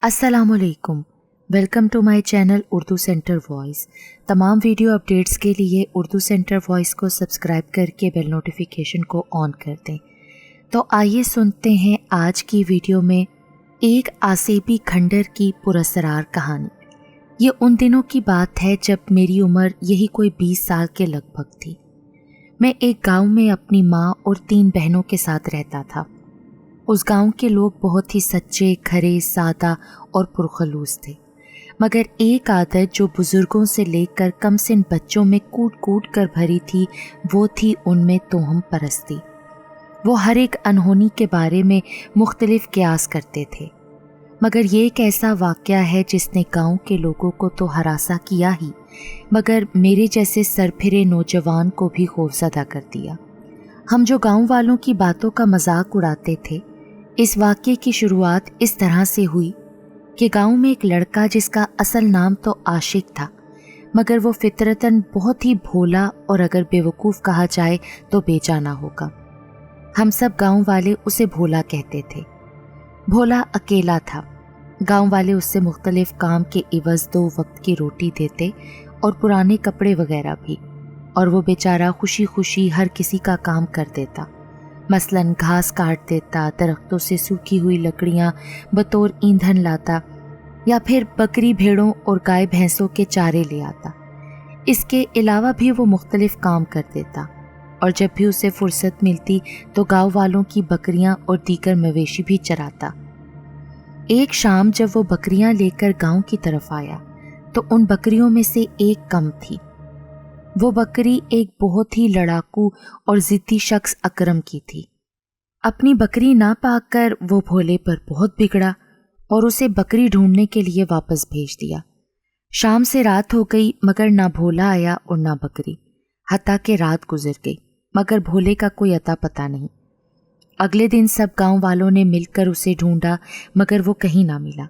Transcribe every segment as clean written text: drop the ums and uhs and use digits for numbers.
अस्सलाम वालेकुम। Welcome to my channel Urdu centre voice. तमाम वीडियो अपडेट्स के लिए उर्दू सेंटर वॉइस को सब्सक्राइब करके बेल नोटिफिकेशन को ऑन कर दें। तो आइए सुनते हैं आज की वीडियो में एक आसेबी खंडर की पुरस्रार कहानी। ये उन दिनों की बात है जब मेरी उम्र यही कोई 20 साल के लगभग थी। मैं एक गांव में अपनी माँ और 3 बहनों के साथ रहता था। उस गांव के लोग बहुत ही सच्चे, खरे, सादा और पुरखलूस थे, मगर एक आदत जो बुजुर्गों से लेकर कमसिन बच्चों में कूट कूट कर भरी थी, वो थी उनमें तोहम परस्ती। वो हर एक अनहोनी के बारे में मुख्तलिफ क़यास करते थे, मगर ये एक ऐसा वाक़या है जिसने गांव के लोगों को तो हरासा किया ही, मगर मेरे जैसे सरफिरे नौजवान को भी खौफज़दा कर दिया। हम जो गांव वालों की बातों का मजाक उड़ाते थे, इस वाक़ये की शुरुआत इस तरह से हुई कि गांव में एक लड़का जिसका असल नाम तो आशिक था, मगर वो फितरतन बहुत ही भोला और अगर बेवकूफ़ कहा जाए तो बेजाना होगा। हम सब गांव वाले उसे भोला कहते थे। भोला अकेला था। गांव वाले उससे मुख्तलिफ काम के इवज़ 2 वक्त की रोटी देते और पुराने कपड़े वगैरह भी, और वो बेचारा खुशी खुशी हर किसी का काम कर देता। मसलन घास काट देता, दरख्तों से सूखी हुई लकड़ियाँ बतौर ईंधन लाता, या फिर बकरी भेड़ों और गाय भैंसों के चारे ले आता। इसके अलावा भी वो मुख्तलिफ काम कर देता, और जब भी उसे फुर्सत मिलती तो गांव वालों की बकरियां और दीगर मवेशी भी चराता। एक शाम जब वो बकरियां लेकर गांव की तरफ आया तो उन बकरियों में से एक कम थी। वो बकरी एक बहुत ही लड़ाकू और ज़िद्दी शख्स अकरम की थी। अपनी बकरी ना पाकर वो भोले पर बहुत बिगड़ा और उसे बकरी ढूंढने के लिए वापस भेज दिया। शाम से रात हो गई, मगर ना भोला आया और ना बकरी। हत्ता के रात गुजर गई, मगर भोले का कोई अता पता नहीं। अगले दिन सब गांव वालों ने मिलकर उसे ढूंढा, मगर वो कहीं ना मिला।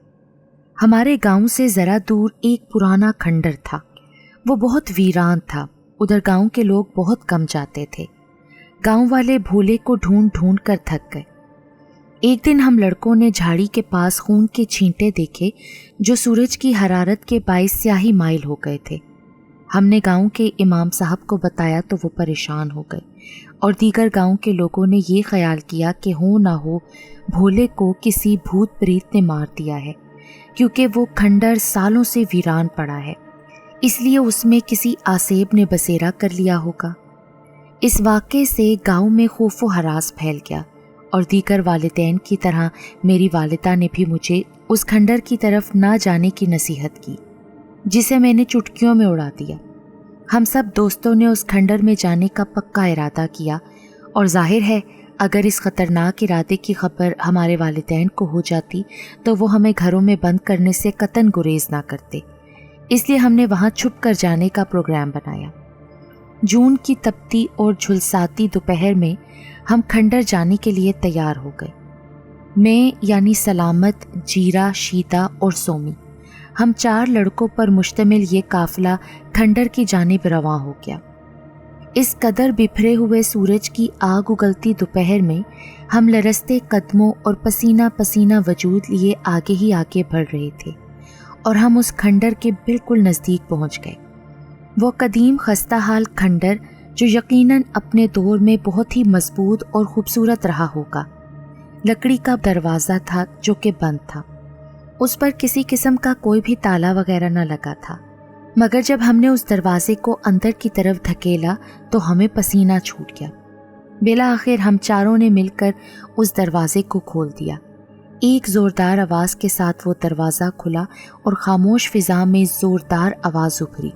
हमारे गांव से ज़रा दूर एक पुराना खंडर था। वो बहुत वीरान था। उधर गांव के लोग बहुत कम जाते थे। गांव वाले भोले को ढूंढ ढूंढ कर थक गए। एक दिन हम लड़कों ने झाड़ी के पास खून के छींटे देखे जो सूरज की हरारत के बाइस स्याही माइल हो गए थे। हमने गांव के इमाम साहब को बताया तो वो परेशान हो गए, और दीगर गांव के लोगों ने ये ख्याल किया कि हो ना हो भोले को किसी भूत प्रीत ने मार दिया है, क्योंकि वो खंडर सालों से वीरान पड़ा है, इसलिए उसमें किसी आसेब ने बसेरा कर लिया होगा। इस वाक़े से गांव में खौफ व हरास फैल गया, और दीगर वालिदैन की तरह मेरी वालिदा ने भी मुझे उस खंडर की तरफ ना जाने की नसीहत की, जिसे मैंने चुटकियों में उड़ा दिया। हम सब दोस्तों ने उस खंडर में जाने का पक्का इरादा किया, और जाहिर है अगर इस ख़तरनाक इरादे की खबर हमारे वालिदैन को हो जाती तो वो हमें घरों में बंद करने से कतन गुरेज ना करते, इसलिए हमने वहाँ छुप कर जाने का प्रोग्राम बनाया। जून की तपती और झुलसाती दोपहर में हम खंडर जाने के लिए तैयार हो गए। मैं यानी सलामत, जीरा, शीता और सोमी, हम 4 लड़कों पर मुश्तमिल ये काफिला खंडर की जानिब रवां हो गया। इस कदर बिखरे हुए सूरज की आग उगलती दोपहर में हम लरसते कदमों और पसीना पसीना वजूद लिए आगे ही आगे बढ़ रहे थे, और हम उस खंडर के बिल्कुल नज़दीक पहुंच गए। वो कदीम खस्ता हाल खंडर जो यकीनन अपने दौर में बहुत ही मजबूत और खूबसूरत रहा होगा। लकड़ी का दरवाज़ा था जो कि बंद था। उस पर किसी किस्म का कोई भी ताला वगैरह न लगा था, मगर जब हमने उस दरवाजे को अंदर की तरफ धकेला तो हमें पसीना छूट गया। बिला आखिर हम चारों ने मिलकर उस दरवाजे को खोल दिया। एक ज़ोरदार आवाज़ के साथ वो दरवाज़ा खुला और खामोश फिज़ा में ज़ोरदार आवाज़ उभरी।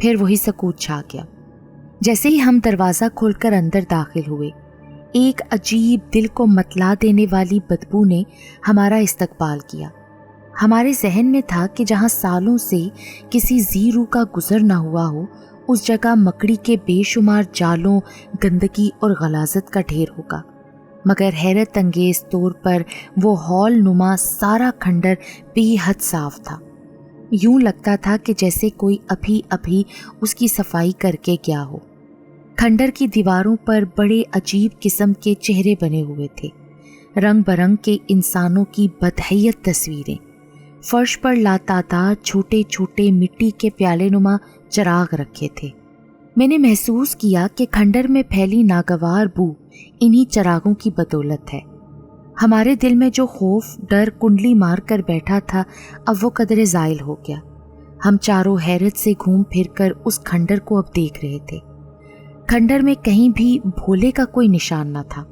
फिर वही सकूत छा गया। जैसे ही हम दरवाज़ा खोलकर अंदर दाखिल हुए, एक अजीब, दिल को मतला देने वाली बदबू ने हमारा इस्तकबाल किया। हमारे जहन में था कि जहाँ सालों से किसी ज़ीरू का गुज़र ना हुआ हो, उस जगह मकड़ी के बेशुमार जालों, गंदगी और गलाजत का ढेर होगा। मगर हैरत अंगेज़ तौर पर वो हॉल नुमा सारा खंडर बेहद साफ था। यूं लगता था कि जैसे कोई अभी अभी उसकी सफाई करके गया हो। खंडर की दीवारों पर बड़े अजीब किस्म के चेहरे बने हुए थे। रंग बरंग के इंसानों की बदहैयत तस्वीरें, फर्श पर लातादार छोटे छोटे मिट्टी के प्याले नुमा चिराग रखे थे। मैंने महसूस किया कि खंडर में फैली नागवार बू इन्हीं चिरागों की बदौलत है। हमारे दिल में जो खौफ डर कुंडली मार कर बैठा था अब वो कदरे ज़ाइल हो गया। हम चारों हैरत से घूम फिर कर उस खंडर को अब देख रहे थे। खंडर में कहीं भी भोले का कोई निशान न था।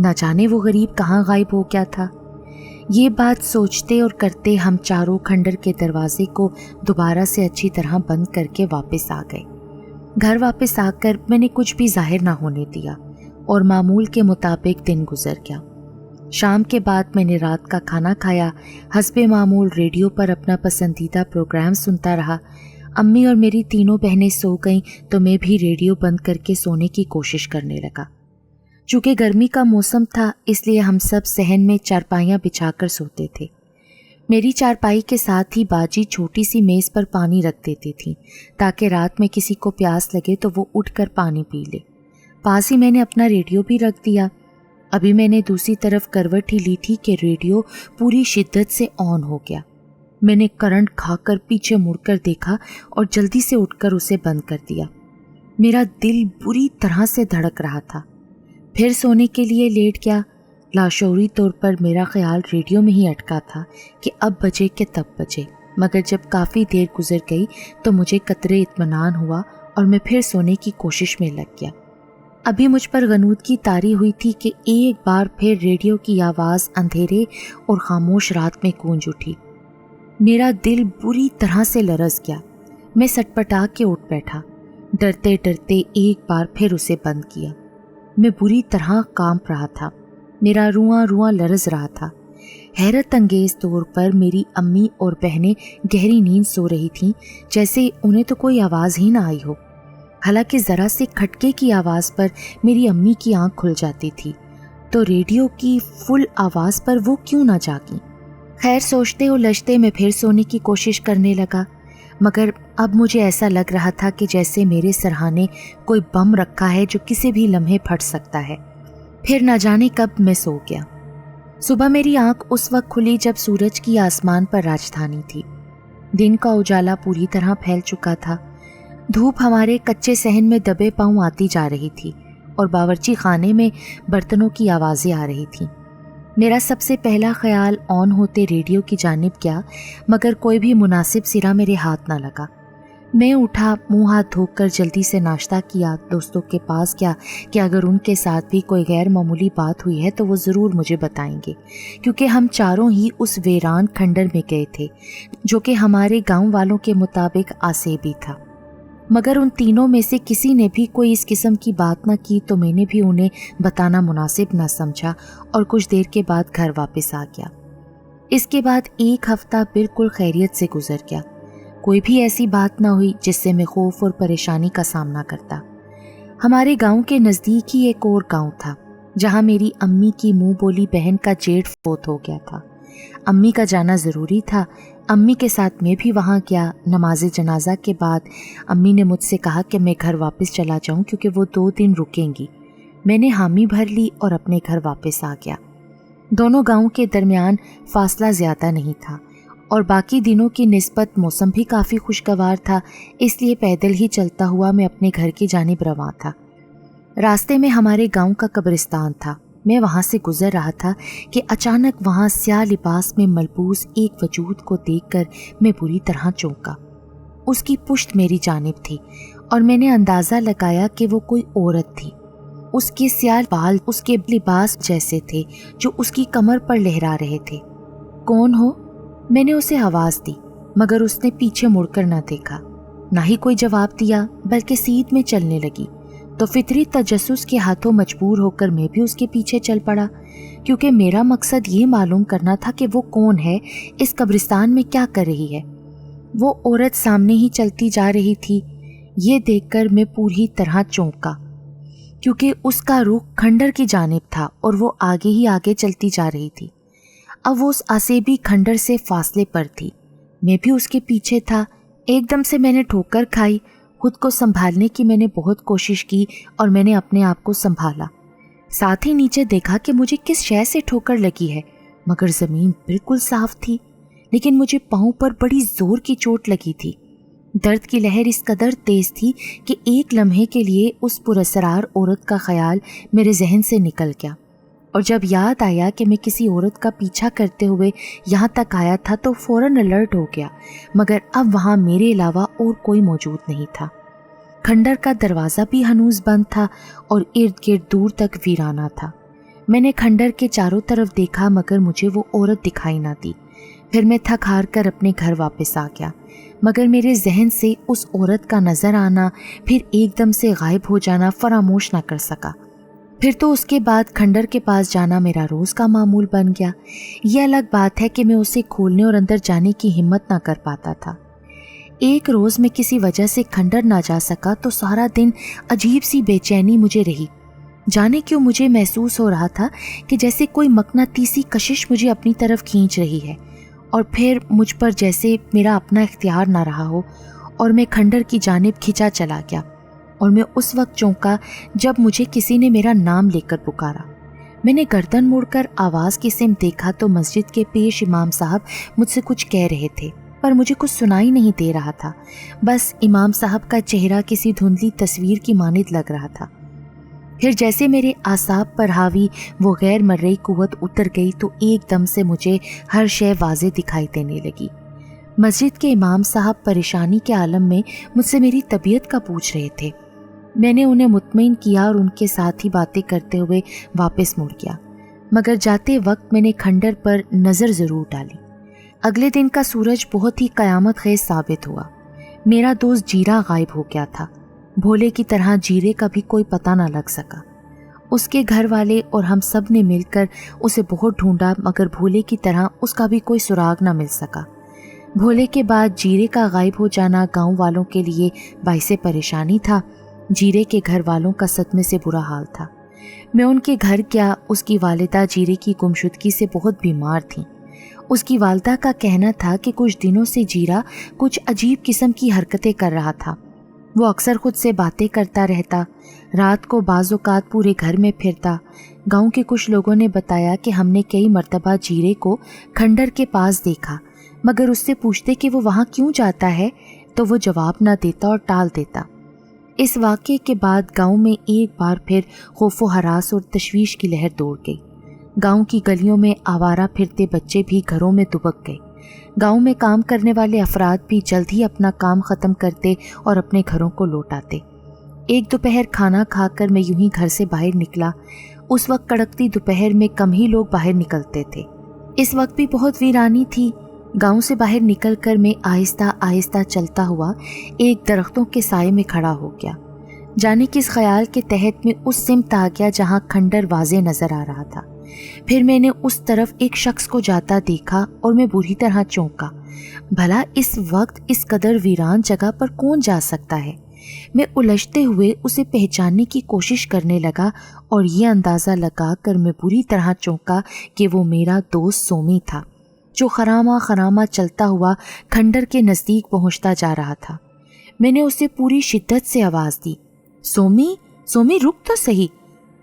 न जाने वो गरीब कहाँ गायब हो गया था। ये बात सोचते और करते हम चारों खंडर के दरवाजे को दोबारा से अच्छी तरह बंद करके वापस आ गए। घर वापस आकर मैंने कुछ भी जाहिर ना होने दिया और मामूल के मुताबिक दिन गुजर गया। शाम के बाद मैंने रात का खाना खाया, हस्बे मामूल रेडियो पर अपना पसंदीदा प्रोग्राम सुनता रहा। अम्मी और मेरी तीनों बहनें सो गईं तो मैं भी रेडियो बंद करके सोने की कोशिश करने लगा। चूँकि गर्मी का मौसम था इसलिए हम सब सहन में चारपाइयाँ बिछाकर सोते थे। मेरी चारपाई के साथ ही बाजी छोटी सी मेज़ पर पानी रख देती थी ताकि रात में किसी को प्यास लगे तो वो उठकर पानी पी ले। पास ही मैंने अपना रेडियो भी रख दिया। अभी मैंने दूसरी तरफ करवट ही ली थी कि रेडियो पूरी शिद्दत से ऑन हो गया। मैंने करंट खाकर पीछे मुड़कर देखा और जल्दी से उठकर उसे बंद कर दिया। मेरा दिल बुरी तरह से धड़क रहा था। फिर सोने के लिए लेट गया। लाशऊरी तौर पर मेरा ख्याल रेडियो में ही अटका था कि अब बजे के तब बजे, मगर जब काफ़ी देर गुजर गई तो मुझे कतरे इत्मीनान हुआ और मैं फिर सोने की कोशिश में लग गया। अभी मुझ पर गनूदगी तारी हुई थी कि एक बार फिर रेडियो की आवाज़ अंधेरे और खामोश रात में गूंज उठी। मेरा दिल बुरी तरह से लरस गया। मैं सटपटा के उठ बैठा। डरते डरते एक बार फिर उसे बंद किया। मैं बुरी तरह कांप रहा था। मेरा रुआं रुआं लरज रहा था। हैरत अंगेज तौर पर मेरी अम्मी और बहनें गहरी नींद सो रही थीं, जैसे उन्हें तो कोई आवाज़ ही ना आई हो। हालांकि ज़रा से खटके की आवाज़ पर मेरी अम्मी की आंख खुल जाती थी, तो रेडियो की फुल आवाज़ पर वो क्यों ना जागी। खैर सोचते और लचते मैं फिर सोने की कोशिश करने लगा, मगर अब मुझे ऐसा लग रहा था कि जैसे मेरे सरहाने कोई बम रखा है जो किसी भी लम्हे फट सकता है। फिर न जाने कब मैं सो गया। सुबह मेरी आंख उस वक्त खुली जब सूरज की आसमान पर राजधानी थी। दिन का उजाला पूरी तरह फैल चुका था। धूप हमारे कच्चे सहन में दबे पांव आती जा रही थी और बावर्ची खाने में बर्तनों की आवाज़ें आ रही थीं। मेरा सबसे पहला ख्याल ऑन होते रेडियो की जानिब गया, मगर कोई भी मुनासिब सिरा मेरे हाथ ना लगा। मैं उठा, मुंह हाथ धोकर जल्दी से नाश्ता किया, दोस्तों के पास गया कि अगर उनके साथ भी कोई गैर मामूली बात हुई है तो वो ज़रूर मुझे बताएंगे, क्योंकि हम चारों ही उस वीरान खंडर में गए थे जो कि हमारे गांव वालों के मुताबिक आसेबी था। मगर उन तीनों में से किसी ने भी कोई इस किस्म की बात ना की तो मैंने भी उन्हें बताना मुनासिब ना समझा और कुछ देर के बाद घर वापस आ गया। इसके बाद एक हफ्ता बिल्कुल खैरियत से गुजर गया। कोई भी ऐसी बात ना हुई जिससे मैं खौफ और परेशानी का सामना करता। हमारे गांव के नज़दीक ही एक और गांव था जहां मेरी अम्मी की मुंह बोली बहन का जेठ फोत हो गया था। अम्मी का जाना ज़रूरी था। अम्मी के साथ मैं भी वहाँ गया। नमाज जनाजा के बाद अम्मी ने मुझसे कहा कि मैं घर वापस चला जाऊँ क्योंकि वो 2 दिन रुकेंगी। मैंने हामी भर ली और अपने घर वापस आ गया। दोनों गाँव के दरमियान फासला ज़्यादा नहीं था और बाकी दिनों की निस्बत मौसम भी काफ़ी खुशगवार था, इसलिए पैदल ही चलता हुआ मैं अपने घर की जानिब रवां था। रास्ते में हमारे गांव का कब्रिस्तान था। मैं वहां से गुजर रहा था कि अचानक वहां स्याह लिबास में मलबूस एक वजूद को देखकर मैं बुरी तरह चौंका। उसकी पुश्त मेरी जानिब थी और मैंने अंदाज़ा लगाया कि वो कोई औरत थी। उसके स्याह बाल उसके लिबास जैसे थे जो उसकी कमर पर लहरा रहे थे। कौन हो? मैंने उसे आवाज़ दी, मगर उसने पीछे मुड़कर न देखा, ना ही कोई जवाब दिया, बल्कि सीध में चलने लगी। तो फितरी तजस्सुस के हाथों मजबूर होकर मैं भी उसके पीछे चल पड़ा, क्योंकि मेरा मकसद ये मालूम करना था कि वो कौन है, इस कब्रिस्तान में क्या कर रही है। वो औरत सामने ही चलती जा रही थी। ये देखकर मैं पूरी तरह चौंका, क्योंकि उसका रुख खंडर की जानिब था और वो आगे ही आगे चलती जा रही थी। अब वो उस आसेबी खंडर से फासले पर थी। मैं भी उसके पीछे था। एकदम से मैंने ठोकर खाई। खुद को संभालने की मैंने बहुत कोशिश की और मैंने अपने आप को संभाला। साथ ही नीचे देखा कि मुझे किस शय से ठोकर लगी है, मगर ज़मीन बिल्कुल साफ थी। लेकिन मुझे पाँव पर बड़ी जोर की चोट लगी थी। दर्द की लहर इस कदर तेज थी कि एक लम्हे के लिए उस पुरअसरार औरत का ख्याल मेरे जहन से निकल गया, और जब याद आया कि मैं किसी औरत का पीछा करते हुए यहाँ तक आया था तो फौरन अलर्ट हो गया, मगर अब वहाँ मेरे अलावा और कोई मौजूद नहीं था। खंडर का दरवाज़ा भी हनूज बंद था और इर्द गिर्द दूर तक वीराना था। मैंने खंडर के चारों तरफ देखा मगर मुझे वो औरत दिखाई ना दी। फिर मैं थक हार कर अपने घर वापस आ गया, मगर मेरे जहन से उस औरत का नज़र आना फिर एकदम से गायब हो जाना फरामोश ना कर सका। फिर तो उसके बाद खंडर के पास जाना मेरा रोज़ का मामूल बन गया। यह अलग बात है कि मैं उसे खोलने और अंदर जाने की हिम्मत ना कर पाता था। एक रोज़ मैं किसी वजह से खंडर ना जा सका तो सारा दिन अजीब सी बेचैनी मुझे रही। जाने क्यों मुझे महसूस हो रहा था कि जैसे कोई मकनातीसी कशिश मुझे अपनी तरफ खींच रही है, और फिर मुझ पर जैसे मेरा अपना इख्तियार ना रहा हो और मैं खंडर की जानिब खिंचा चला गया। और मैं उस वक्त चौंका जब मुझे किसी ने मेरा नाम लेकर पुकारा। मैंने गर्दन मोड़कर आवाज़ की सिमत देखा तो मस्जिद के पेश इमाम साहब मुझसे कुछ कह रहे थे, पर मुझे कुछ सुनाई नहीं दे रहा था। बस इमाम साहब का चेहरा किसी धुंधली तस्वीर की मानित लग रहा था। फिर जैसे मेरे आसाब पर हावी वो गैर मर्रई कुव्वत उतर गई तो एकदम से मुझे हर शय वाज़े दिखाई देने लगी। मस्जिद के इमाम साहब परेशानी के आलम में मुझसे मेरी तबीयत का पूछ रहे थे। मैंने उन्हें मुतमईन किया और उनके साथ ही बातें करते हुए वापस मुड़ गया, मगर जाते वक्त मैंने खंडर पर नज़र ज़रूर डाली। अगले दिन का सूरज बहुत ही क़यामत ख़ेज़ साबित हुआ। मेरा दोस्त जीरा गायब हो गया था। भोले की तरह जीरे का भी कोई पता ना लग सका। उसके घर वाले और हम सब ने मिलकर उसे बहुत ढूंढा, मगर भोले की तरह उसका भी कोई सुराग ना मिल सका। भोले के बाद जीरे का गायब हो जाना गांव वालों के लिए बाइसे परेशानी था। जीरे के घर वालों का सदमे से बुरा हाल था। मैं उनके घर गया। उसकी वालिदा जीरे की गुमशुदगी से बहुत बीमार थी। उसकी वालिदा का कहना था कि कुछ दिनों से जीरा कुछ अजीब किस्म की हरकतें कर रहा था। वो अक्सर खुद से बातें करता रहता, रात को बाज़ औक़ात पूरे घर में फिरता। गांव के कुछ लोगों ने बताया कि हमने कई मर्तबा जीरे को खंडर के पास देखा, मगर उससे पूछते कि वो वहाँ क्यों जाता है तो वो जवाब ना देता और टाल देता। इस वाक़े के बाद गांव में एक बार फिर खौफ व हरास और तशवीश की लहर दौड़ गई। गांव की गलियों में आवारा फिरते बच्चे भी घरों में दुबक गए। गांव में काम करने वाले अफराद भी जल्द ही अपना काम ख़त्म करते और अपने घरों को लौट आते। एक दोपहर खाना खाकर मैं यूं ही घर से बाहर निकला। उस वक्त कड़कती दोपहर में कम ही लोग बाहर निकलते थे। इस वक्त भी बहुत वीरानी थी। गांव से बाहर निकलकर मैं आहिस्ता आहिस्ता चलता हुआ एक दरख्तों के साए में खड़ा हो गया। जाने किस ख्याल के तहत मैं उस सिमत आ गया जहां खंडर वाज़े नज़र आ रहा था। फिर मैंने उस तरफ एक शख्स को जाता देखा और मैं बुरी तरह चौंका। भला इस वक्त इस कदर वीरान जगह पर कौन जा सकता है? मैं उलझते हुए उसे पहचानने की कोशिश करने लगा और ये अंदाज़ा लगा कर मैं बुरी तरह चौंका कि वो मेरा दोस्त सोमी था, जो खरामा खरामा चलता हुआ खंडर के नज़दीक पहुंचता जा रहा था। मैंने उसे पूरी शिद्दत से आवाज़ दी, सोमी, सोमी रुक तो सही,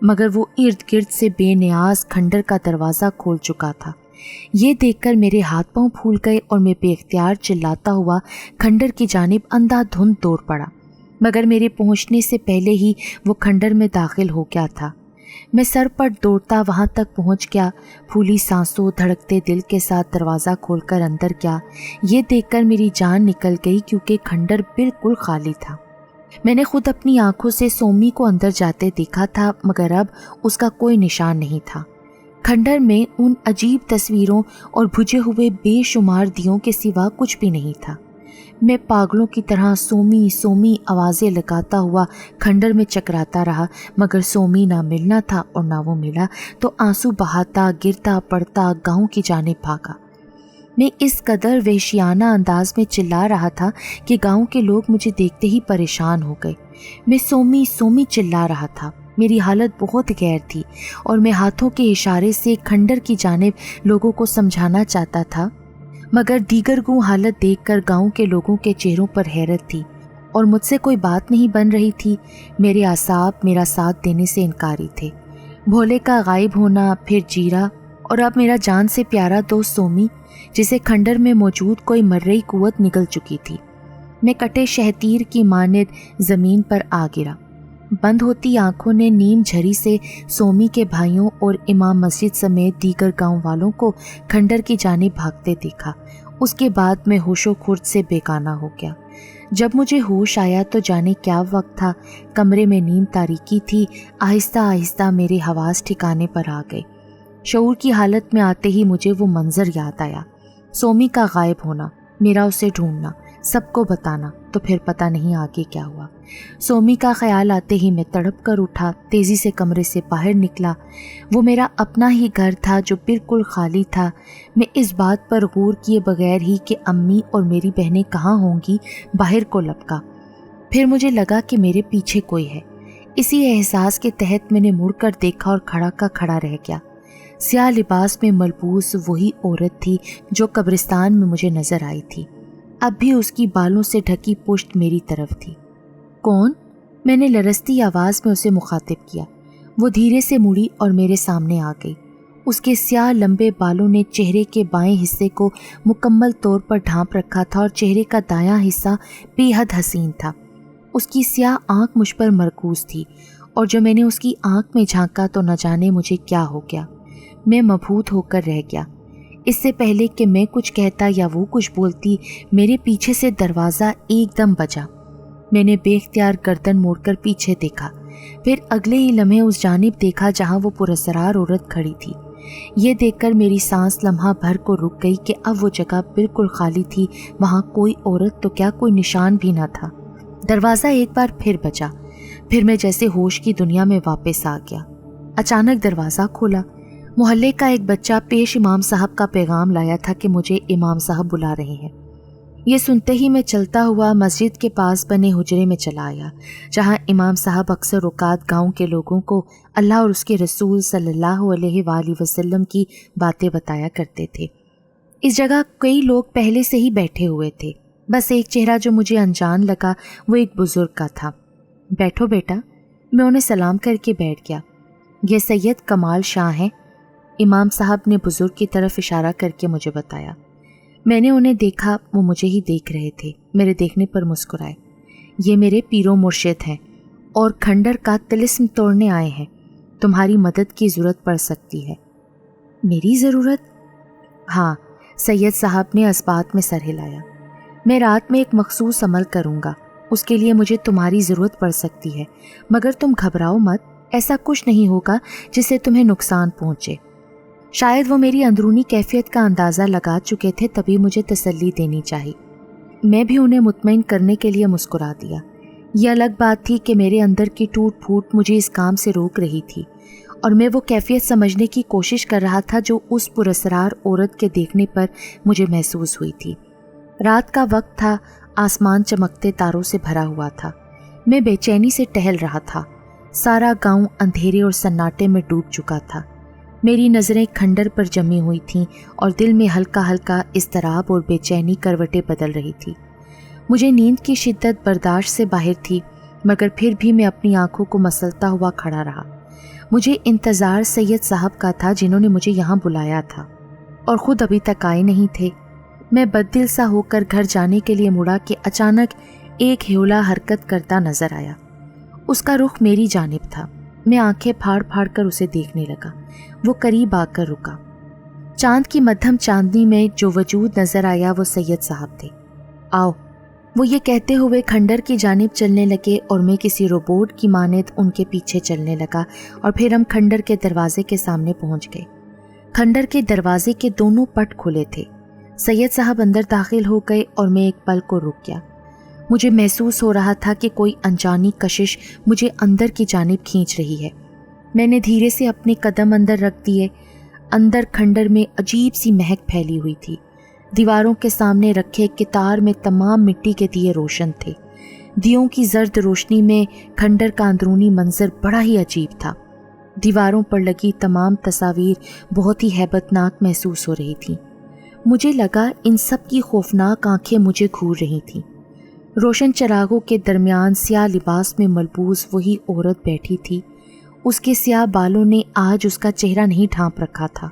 मगर वो इर्द गिर्द से बेनियाज खंडर का दरवाज़ा खोल चुका था। ये देखकर मेरे हाथ पांव फूल गए और मैं बेख्तियार चिल्लाता हुआ खंडर की जानिब अंधाधुंध दौड़ पड़ा, मगर मेरे पहुंचने से पहले ही वो खंडर में दाखिल हो गया था। मैं सरपट दौड़ता वहां तक पहुंच गया। फूली सांसों धड़कते दिल के साथ दरवाज़ा खोलकर अंदर गया। ये देखकर मेरी जान निकल गई क्योंकि खंडर बिल्कुल खाली था। मैंने खुद अपनी आंखों से सोमी को अंदर जाते देखा था, मगर अब उसका कोई निशान नहीं था। खंडर में उन अजीब तस्वीरों और बुझे हुए बेशुमार दियों के सिवा कुछ भी नहीं था। मैं पागलों की तरह सोमी सोमी आवाज़ें लगाता हुआ खंडर में चकराता रहा, मगर सोमी ना मिलना था और ना वो मिला तो आंसू बहाता गिरता पड़ता गांव की जानिब भागा। मैं इस कदर वहशियाना अंदाज में चिल्ला रहा था कि गांव के लोग मुझे देखते ही परेशान हो गए। मैं सोमी सोमी चिल्ला रहा था। मेरी हालत बहुत गैर थी और मैं हाथों के इशारे से खंडर की जानिब लोगों को समझाना चाहता था, मगर दीगरगू हालत देखकर गांव के लोगों के चेहरों पर हैरत थी और मुझसे कोई बात नहीं बन रही थी। मेरे आसाब मेरा साथ देने से इनकारी थे। भोले का गायब होना, फिर जीरा और अब मेरा जान से प्यारा दोस्त सोमी, जिसे खंडर में मौजूद कोई मर्रई कुव्वत निगल चुकी थी। मैं कटे शहतीर की मानिद ज़मीन पर आ गिरा। बंद होती आंखों ने नीम झरी से सोमी के भाइयों और इमाम मस्जिद समेत दीगर गांव वालों को खंडर की जानिब भागते देखा। उसके बाद मैं होशो खुर्द से बेगाना हो गया। जब मुझे होश आया तो जाने क्या वक्त था, कमरे में नीम तारीकी थी। आहिस्ता आहिस्ता मेरे हवास ठिकाने पर आ गए। शऊर की हालत में आते ही मुझे वो मंजर याद आया, सोमी का गायब होना, मेरा उसे ढूंढना, सबको बताना, तो फिर पता नहीं आगे क्या हुआ। सोमी का ख्याल आते ही मैं तड़प कर उठा, तेज़ी से कमरे से बाहर निकला। वो मेरा अपना ही घर था जो बिल्कुल खाली था। मैं इस बात पर गौर किए बगैर ही कि अम्मी और मेरी बहनें कहाँ होंगी बाहर को लपका। फिर मुझे लगा कि मेरे पीछे कोई है। इसी एहसास के तहत मैंने मुड़कर देखा और खड़ा का खड़ा रह गया। स्याह लिबास में मलबूस वही औरत थी जो कब्रिस्तान में मुझे नजर आई थी। अब भी उसकी बालों से ढकी पुश्त मेरी तरफ थी। कौन? मैंने लरसती आवाज़ में उसे मुखातिब किया। वो धीरे से मुड़ी और मेरे सामने आ गई। उसके स्याह लंबे बालों ने चेहरे के बाएं हिस्से को मुकम्मल तौर पर ढांप रखा था और चेहरे का दायां हिस्सा बेहद हसीन था। उसकी स्याह आंख मुझ पर मरकूज थी और जो मैंने उसकी आंख में झांका तो न जाने मुझे क्या हो गया। मैं मबहूत होकर रह गया। इससे पहले कि मैं कुछ कहता या वो कुछ बोलती, मेरे पीछे से दरवाज़ा एकदम बजा। मैंने बेख्तियार गर्दन मोड़कर पीछे देखा, फिर अगले ही लम्हे उस जानिब देखा जहां वो पुरस्कार औरत खड़ी थी। ये देखकर मेरी सांस लम्हा भर को रुक गई कि अब वो जगह बिल्कुल खाली थी। वहाँ कोई औरत तो क्या, कोई निशान भी ना था। दरवाज़ा एक बार फिर बजा, फिर मैं जैसे होश की दुनिया में वापस आ गया। अचानक दरवाज़ा खोला। मोहल्ले का एक बच्चा पेश इमाम साहब का पैगाम लाया था कि मुझे इमाम साहब बुला रहे हैं। ये सुनते ही मैं चलता हुआ मस्जिद के पास बने हुजरे में चला आया, जहां इमाम साहब अक्सर औकात गांव के लोगों को अल्लाह और उसके रसूल सल्लल्लाहु अलैहि वसल्लम की बातें बताया करते थे। इस जगह कई लोग पहले से ही बैठे हुए थे। बस एक चेहरा जो मुझे अनजान लगा वो एक बुजुर्ग का था। बैठो बेटा। मैं उन्हें सलाम करके बैठ गया। ये सैयद कमाल शाह हैं, इमाम साहब ने बुजुर्ग की तरफ इशारा करके मुझे बताया। मैंने उन्हें देखा, वो मुझे ही देख रहे थे। मेरे देखने पर मुस्कुराए। ये मेरे पीरो मुर्शिद हैं और खंडर का तिलिस्म तोड़ने आए हैं। तुम्हारी मदद की ज़रूरत पड़ सकती है। मेरी ज़रूरत? हाँ, सैयद साहब ने इस्बात में सर हिलाया। मैं रात में एक मखसूस अमल करूँगा, उसके लिए मुझे तुम्हारी ज़रूरत पड़ सकती है, मगर तुम घबराओ मत, ऐसा कुछ नहीं होगा जिससे तुम्हें नुकसान पहुँचे। शायद वो मेरी अंदरूनी कैफियत का अंदाज़ा लगा चुके थे, तभी मुझे तसल्ली देनी चाहिए। मैं भी उन्हें मुतमईन करने के लिए मुस्कुरा दिया। यह अलग बात थी कि मेरे अंदर की टूट फूट मुझे इस काम से रोक रही थी और मैं वो कैफियत समझने की कोशिश कर रहा था जो उस पुरस्कार औरत के देखने पर मुझे महसूस हुई थी। रात का वक्त था, आसमान चमकते तारों से भरा हुआ था। मैं बेचैनी से टहल रहा था। सारा गांव अंधेरे और सन्नाटे में डूब चुका था। मेरी नज़रें खंडर पर जमी हुई थीं और दिल में हल्का हल्का इज़्तिराब और बेचैनी करवटें बदल रही थी। मुझे नींद की शिद्दत बर्दाश्त से बाहर थी, मगर फिर भी मैं अपनी आंखों को मसलता हुआ खड़ा रहा। मुझे इंतज़ार सैयद साहब का था जिन्होंने मुझे यहाँ बुलाया था और ख़ुद अभी तक आए नहीं थे। मैं बददिल सा होकर घर जाने के लिए मुड़ा कि अचानक एक ह्योला हरकत करता नजर आया। उसका रुख मेरी जानिब था। मैं आंखें फाड़ फाड़ कर उसे देखने लगा। वो करीब आकर रुका। चांद की मध्यम चांदनी में जो वजूद नजर आया वो सैयद साहब थे। आओ, वो ये कहते हुए खंडर की जानिब चलने लगे और मैं किसी रोबोट की मानद उनके पीछे चलने लगा और फिर हम खंडर के दरवाजे के सामने पहुंच गए। खंडर के दरवाजे के दोनों पट खुले थे। सैयद साहब अंदर दाखिल हो गए और मैं एक पल को रुक गया। मुझे महसूस हो रहा था कि कोई अनजानी कशिश मुझे अंदर की जानिब खींच रही है। मैंने धीरे से अपने कदम अंदर रख दिए। अंदर खंडर में अजीब सी महक फैली हुई थी। दीवारों के सामने रखे कितार में तमाम मिट्टी के दिए रोशन थे। दियों की जर्द रोशनी में खंडर का अंदरूनी मंजर बड़ा ही अजीब था। दीवारों पर लगी तमाम तस्वीर बहुत ही हैबतनाक महसूस हो रही थी। मुझे लगा इन सब की खौफनाक आंखें मुझे घूर रही थीं। रोशन चरागों के दरमियान स्याह लिबास में मलबूस वही औरत बैठी थी। उसके स्याह बालों ने आज उसका चेहरा नहीं ढांप रखा था।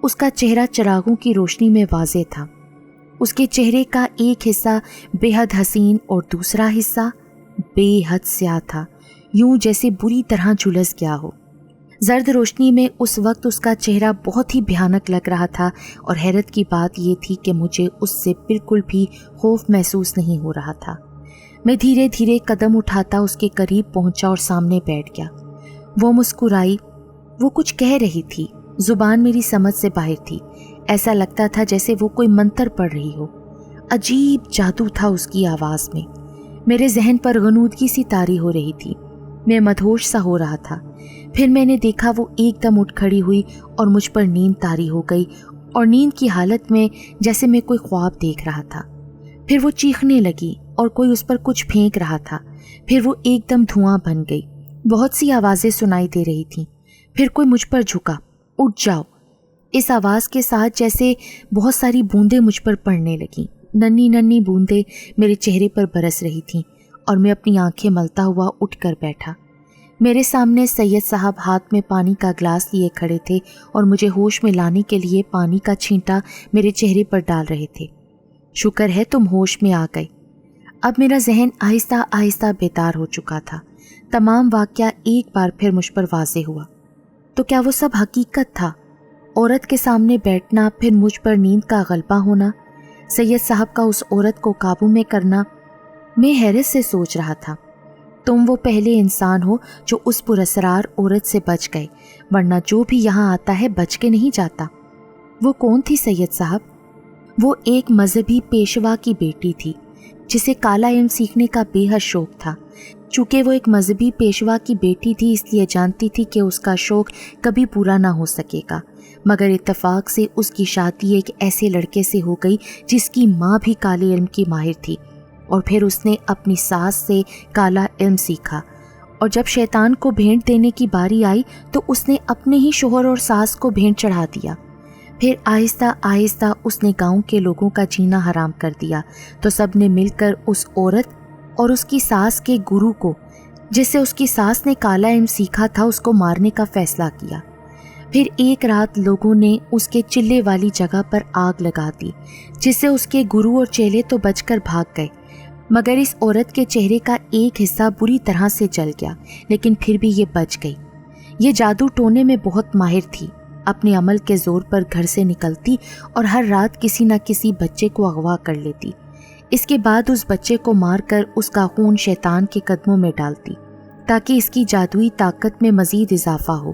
اس کا چہرہ چراغوں کی روشنی میں واضح تھا۔ اس کے چہرے کا ایک حصہ بے حد حسین اور دوسرا حصہ بے حد سیاہ تھا، یوں جیسے بری طرح جھلس گیا ہو۔ زرد روشنی میں اس وقت اس کا چہرہ بہت ہی بھیانک لگ رہا تھا، اور حیرت کی بات یہ تھی کہ مجھے اس سے بالکل بھی خوف محسوس نہیں ہو رہا تھا۔ میں دھیرے دھیرے قدم اٹھاتا اس کے قریب پہنچا اور سامنے بیٹھ گیا۔ وہ مسکرائی۔ وہ کچھ کہہ رہی تھی، زبان میری سمجھ سے باہر تھی۔ ایسا لگتا تھا جیسے وہ کوئی منتر پڑھ رہی ہو۔ عجیب جادو تھا اس کی آواز میں۔ میرے ذہن پر غنودگی سی طاری ہو رہی تھی۔ میں مدہوش سا ہو رہا تھا۔ پھر میں نے دیکھا وہ ایک دم اٹھ کھڑی ہوئی اور مجھ پر نیند طاری ہو گئی، اور نیند کی حالت میں جیسے میں کوئی خواب دیکھ رہا تھا۔ پھر وہ چیخنے لگی اور کوئی اس پر کچھ پھینک رہا تھا۔ پھر وہ ایک دم دھواں بن گئی۔ بہت سی آوازیں سنائی دے رہی تھیں۔ پھر کوئی مجھ پر جھکا، اٹھ جاؤ۔ اس آواز کے ساتھ جیسے بہت ساری بوندیں مجھ پر پڑنے لگیں۔ ننھی ننھی بوندیں میرے چہرے پر برس رہی تھیں، اور میں اپنی آنکھیں ملتا ہوا اٹھ کر بیٹھا۔ میرے سامنے سید صاحب ہاتھ میں پانی کا گلاس لیے کھڑے تھے اور مجھے ہوش میں لانے کے لیے پانی کا چھینٹا میرے چہرے پر ڈال رہے تھے۔ شکر ہے تم ہوش میں آ گئے۔ اب میرا ذہن آہستہ آہستہ بیدار ہو چکا تھا۔ تمام واقعہ ایک بار پھر مجھ پر واضح ہوا۔ تو کیا وہ سب حقیقت تھا؟ عورت کے سامنے بیٹھنا، پھر مجھ پر نیند کا غلبہ ہونا، سید صاحب کا اس عورت کو قابو میں کرنا۔ میں حیرت سے سوچ رہا تھا، تم وہ پہلے انسان ہو جو اس پراسرار عورت سے بچ گئے، ورنہ جو بھی یہاں آتا ہے بچ کے نہیں جاتا۔ وہ کون تھی سید صاحب؟ وہ ایک مذہبی پیشوا کی بیٹی تھی جسے کالا علم سیکھنے کا بے حد شوق تھا۔ چونکہ وہ ایک مذہبی پیشوا کی بیٹی تھی، اس لیے جانتی تھی کہ اس کا شوق کبھی پورا نہ ہو سکے گا، مگر اتفاق سے اس کی شادی ایک ایسے لڑکے سے ہو گئی جس کی ماں بھی کالے علم کی ماہر تھی، اور پھر اس نے اپنی ساس سے کالا علم سیکھا، اور جب شیطان کو بھیٹ دینے کی باری آئی تو اس نے اپنے ہی شوہر اور ساس کو بھیٹ چڑھا دیا۔ پھر آہستہ آہستہ اس نے گاؤں کے لوگوں کا جینا حرام کر دیا، تو سب نے مل کر اس عورت اور اس کی ساس کے گرو کو، جس سے اس کی ساس نے کالا علم سیکھا تھا، اس کو مارنے کا فیصلہ کیا۔ پھر ایک رات لوگوں نے اس کے چلے والی جگہ پر آگ لگا دی، جس سے اس کے گرو اور چیلے تو بچ کر بھاگ گئے، مگر اس عورت کے چہرے کا ایک حصہ بری طرح سے جل گیا، لیکن پھر بھی یہ بچ گئی۔ یہ جادو ٹونے میں بہت ماہر تھی، اپنے عمل کے زور پر گھر سے نکلتی اور ہر رات کسی نہ کسی بچے کو اغوا کر لیتی۔ اس کے بعد اس بچے کو مار کر اس کا خون شیطان کے قدموں میں ڈالتی تاکہ اس کی جادوئی طاقت میں مزید اضافہ ہو۔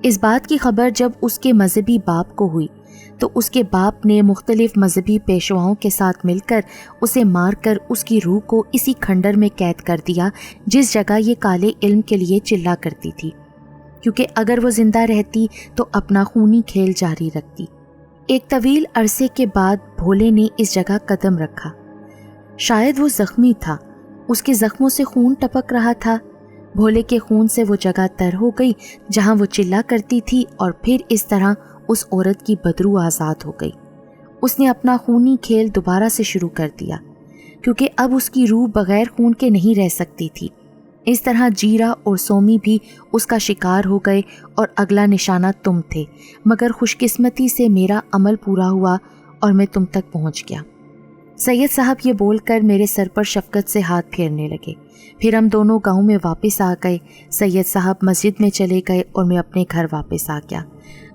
اس بات کی خبر جب اس کے مذہبی باپ کو ہوئی تو اس کے باپ نے مختلف مذہبی پیشواؤں کے ساتھ مل کر اسے مار کر اس کی روح کو اسی کھنڈر میں قید کر دیا جس جگہ یہ کالے علم کے لیے چلا کرتی تھی، کیونکہ اگر وہ زندہ رہتی تو اپنا خونی کھیل جاری رکھتی۔ ایک طویل عرصے کے بعد بھولے نے اس جگہ قدم رکھا۔ شاید وہ زخمی تھا، اس کے زخموں سے خون ٹپک رہا تھا۔ بھولے کے خون سے وہ جگہ تر ہو گئی جہاں وہ چلا کرتی تھی، اور پھر اس طرح اس عورت کی بدرو آزاد ہو گئی۔ اس نے اپنا خونی کھیل دوبارہ سے شروع کر دیا، کیونکہ اب اس کی روح بغیر خون کے نہیں رہ سکتی تھی۔ اس طرح جیرا اور سومی بھی اس کا شکار ہو گئے، اور اگلا نشانہ تم تھے، مگر خوش قسمتی سے میرا عمل پورا ہوا اور میں تم تک پہنچ گیا۔ سید صاحب یہ بول کر میرے سر پر شفقت سے ہاتھ پھیرنے لگے۔ پھر ہم دونوں گاؤں میں واپس آ گئے۔ سید صاحب مسجد میں چلے گئے اور میں اپنے گھر واپس آ گیا۔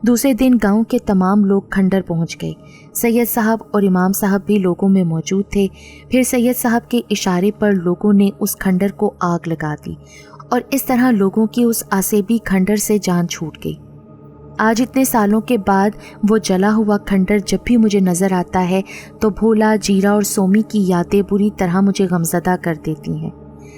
دوسرے دن گاؤں کے تمام لوگ کھنڈر پہنچ گئے۔ سید صاحب اور امام صاحب بھی لوگوں میں موجود تھے۔ پھر سید صاحب کے اشارے پر لوگوں نے اس کھنڈر کو آگ لگا دی، اور اس طرح لوگوں کی اس آسیبی کھنڈر سے جان چھوٹ گئی۔ آج اتنے سالوں کے بعد وہ جلا ہوا کھنڈر جب بھی مجھے نظر آتا ہے تو بھولا، جیرا اور سومی کی یادیں بری طرح مجھے غمزدہ کر دیتی ہیں۔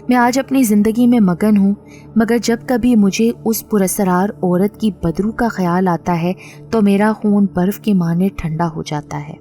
میں آج اپنی زندگی میں مگن ہوں، مگر جب کبھی مجھے اس پراسرار عورت کی بدرو کا خیال آتا ہے تو میرا خون برف کے مانند ٹھنڈا ہو جاتا ہے۔